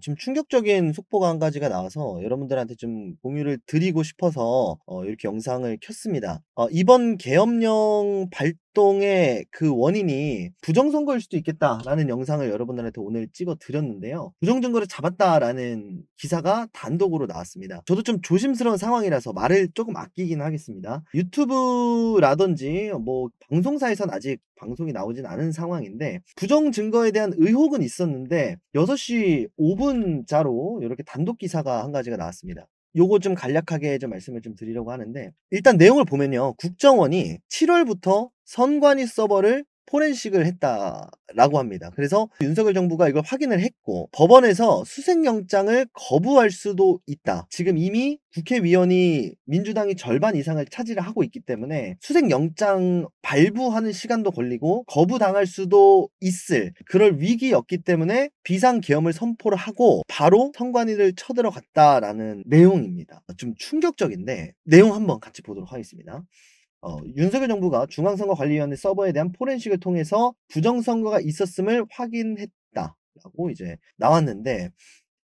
좀 충격적인 속보가 한 가지가 나와서 여러분들한테 좀 공유를 드리고 싶어서 이렇게 영상을 켰습니다. 이번 계엄령 발동의 그 원인이 부정선거일 수도 있겠다라는 영상을 여러분들한테 오늘 찍어 드렸는데요. 부정선거를 잡았다라는 기사가 단독으로 나왔습니다. 저도 좀 조심스러운 상황이라서 말을 조금 아끼긴 하겠습니다. 유튜브라든지 뭐 방송사에선 아직 방송이 나오진 않은 상황인데 부정 증거에 대한 의혹은 있었는데 6시 5분자로 이렇게 단독 기사가 한 가지가 나왔습니다. 요거 좀 간략하게 좀 말씀을 좀 드리려고 하는데 일단 내용을 보면요. 국정원이 7월부터 선관위 서버를 포렌식을 했다라고 합니다. 그래서 윤석열 정부가 이걸 확인을 했고 법원에서 수색영장을 거부할 수도 있다. 지금 이미 국회의원이 민주당이 절반 이상을 차지를 하고 있기 때문에 수색영장 발부하는 시간도 걸리고 거부당할 수도 있을 그럴 위기였기 때문에 비상계엄을 선포를 하고 바로 선관위를 쳐들어갔다라는 내용입니다. 좀 충격적인데 내용 한번 같이 보도록 하겠습니다. 윤석열 정부가 중앙선거관리위원회 서버에 대한 포렌식을 통해서 부정선거가 있었음을 확인했다라고 이제 나왔는데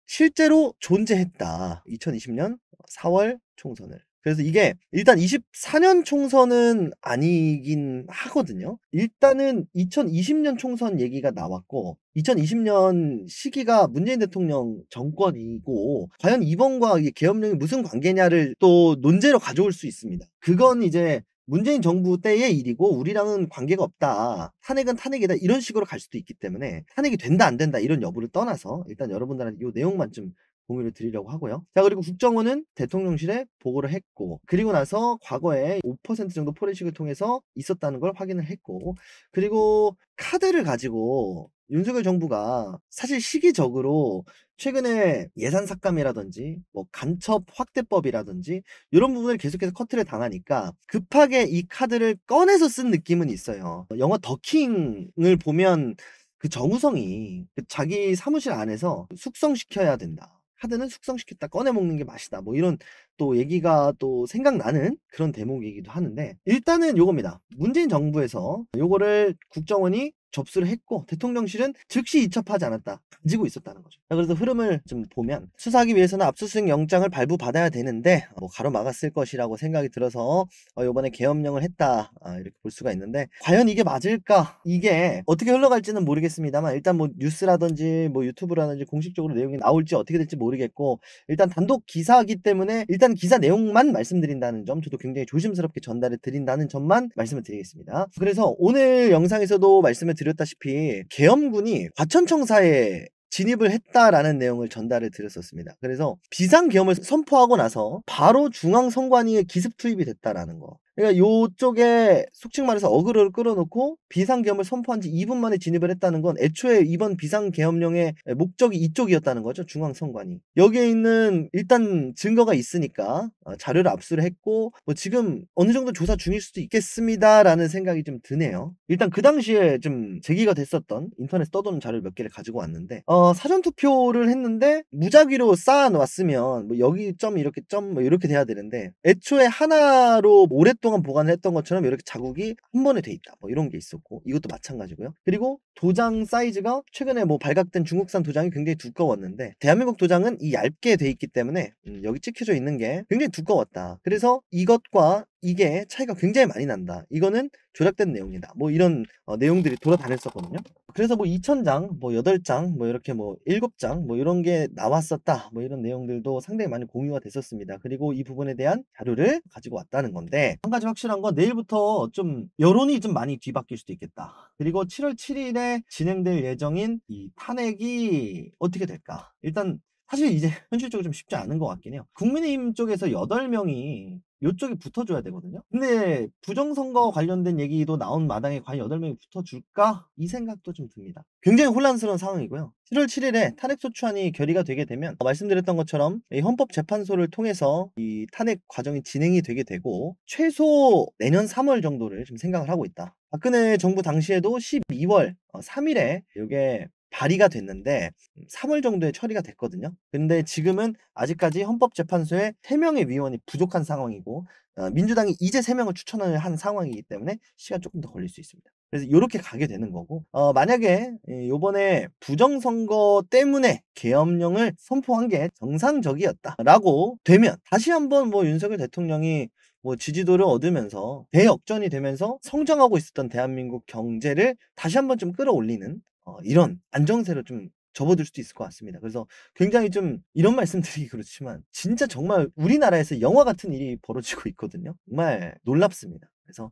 실제로 존재했다. 2020년 4월 총선을. 그래서 이게 일단 24년 총선은 아니긴 하거든요. 일단은 2020년 총선 얘기가 나왔고 2020년 시기가 문재인 대통령 정권이고 과연 이번과 이 계엄령이 무슨 관계냐를 또 논제로 가져올 수 있습니다. 그건 이제 문재인 정부 때의 일이고 우리랑은 관계가 없다. 탄핵은 탄핵이다. 이런 식으로 갈 수도 있기 때문에 탄핵이 된다 안 된다 이런 여부를 떠나서 일단 여러분들한테 이 내용만 좀 공유를 드리려고 하고요. 자, 그리고 국정원은 대통령실에 보고를 했고 그리고 나서 과거에 5% 정도 포렌식을 통해서 있었다는 걸 확인을 했고 그리고 카드를 가지고 윤석열 정부가 사실 시기적으로 최근에 예산 삭감이라든지 뭐 간첩 확대법이라든지 이런 부분을 계속해서 커트를 당하니까 급하게 이 카드를 꺼내서 쓴 느낌은 있어요. 영화 더킹을 보면 그 정우성이 그 자기 사무실 안에서 숙성시켜야 된다. 카드는 숙성시켰다 꺼내 먹는 게 맛이다. 뭐 이런 또 얘기가 또 생각나는 그런 대목이기도 하는데 일단은 요겁니다. 문재인 정부에서 요거를 국정원이 접수를 했고 대통령실은 즉시 이첩하지 않았다. 가지고 있었다는 거죠. 자, 그래서 흐름을 좀 보면 수사하기 위해서는 압수수색 영장을 발부받아야 되는데 뭐 가로막았을 것이라고 생각이 들어서 요번에 계엄령을 했다. 이렇게 볼 수가 있는데 과연 이게 맞을까? 이게 어떻게 흘러갈지는 모르겠습니다만 일단 뭐 뉴스라든지 뭐 유튜브라든지 공식적으로 내용이 나올지 어떻게 될지 모르겠고 일단 단독 기사이기 때문에 일단 기사 내용만 말씀드린다는 점 저도 굉장히 조심스럽게 전달을 드린다는 점만 말씀을 드리겠습니다. 그래서 오늘 영상에서도 말씀을 드렸다시피 계엄군이 과천청사에 진입을 했다라는 내용을 전달을 드렸었습니다. 그래서 비상계엄을 선포하고 나서 바로 중앙선관위에 기습 투입이 됐다라는 거. 그러니까 요쪽에 속칭 말해서 어그로를 끌어놓고 비상계엄을 선포한 지 2분 만에 진입을 했다는 건 애초에 이번 비상계엄령의 목적이 이쪽이었다는 거죠. 중앙선관위. 여기에 있는 일단 증거가 있으니까 자료를 압수를 했고 뭐 지금 어느 정도 조사 중일 수도 있겠습니다라는 생각이 좀 드네요. 일단 그 당시에 좀 제기가 됐었던 인터넷 떠도는 자료를 몇 개를 가지고 왔는데 사전투표를 했는데 무작위로 쌓아놨으면 뭐 여기 점 이렇게 점 뭐 이렇게 돼야 되는데 애초에 하나로 오랫동안 보관을 했던 것처럼 이렇게 자국이 한 번에 돼 있다. 뭐 이런 게 있었고 이것도 마찬가지고요. 그리고 도장 사이즈가 최근에 뭐 발각된 중국산 도장이 굉장히 두꺼웠는데 대한민국 도장은 이 얇게 돼 있기 때문에 여기 찍혀져 있는 게 굉장히 두꺼웠다. 그래서 이것과 이게 차이가 굉장히 많이 난다. 이거는 조작된 내용이다. 뭐 이런 내용들이 돌아다녔었거든요. 그래서 뭐 2,000장, 뭐 8장, 뭐 이렇게 뭐 7장, 뭐 이런 게 나왔었다. 뭐 이런 내용들도 상당히 많이 공유가 됐었습니다. 그리고 이 부분에 대한 자료를 가지고 왔다는 건데 한 가지 확실한 건 내일부터 좀 여론이 좀 많이 뒤바뀔 수도 있겠다. 그리고 7월 7일에 진행될 예정인 이 탄핵이 어떻게 될까? 일단 사실 이제 현실적으로 좀 쉽지 않은 것 같긴 해요. 국민의힘 쪽에서 8명이 요쪽에 붙어줘야 되거든요. 근데 부정선거 관련된 얘기도 나온 마당에 과연 8명이 붙어줄까? 이 생각도 좀 듭니다. 굉장히 혼란스러운 상황이고요. 7월 7일에 탄핵소추안이 결의가 되게 되면 말씀드렸던 것처럼 이 헌법재판소를 통해서 이 탄핵 과정이 진행이 되게 되고 최소 내년 3월 정도를 좀 생각을 하고 있다. 박근혜 정부 당시에도 12월 3일에 이게 발의가 됐는데 3월 정도에 처리가 됐거든요. 근데 지금은 아직까지 헌법재판소에 3명의 위원이 부족한 상황이고 민주당이 이제 3 명을 추천을 한 상황이기 때문에 시간 쪼끔 더 걸릴 수 있습니다. 그래서 요렇게 가게 되는 거고 만약에 요번에 부정선거 때문에 계엄령을 선포한 게 정상적이었다라고 되면 다시 한번 뭐 윤석열 대통령이 뭐 지지도를 얻으면서 대역전이 되면서 성장하고 있었던 대한민국 경제를 다시 한번 좀 끌어올리는 이런 안정세로 좀 접어들 수도 있을 것 같습니다. 그래서 굉장히 좀 이런 말씀드리기 그렇지만 진짜 정말 우리나라에서 영화 같은 일이 벌어지고 있거든요. 정말 놀랍습니다. 그래서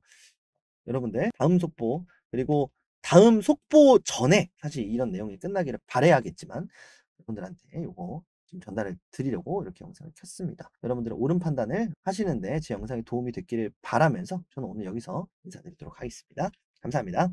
여러분들 다음 속보 그리고 다음 속보 전에 사실 이런 내용이 끝나기를 바라야겠지만 여러분들한테 요거 좀 전달을 드리려고 이렇게 영상을 켰습니다. 여러분들의 옳은 판단을 하시는 데 제 영상이 도움이 됐기를 바라면서 저는 오늘 여기서 인사드리도록 하겠습니다. 감사합니다.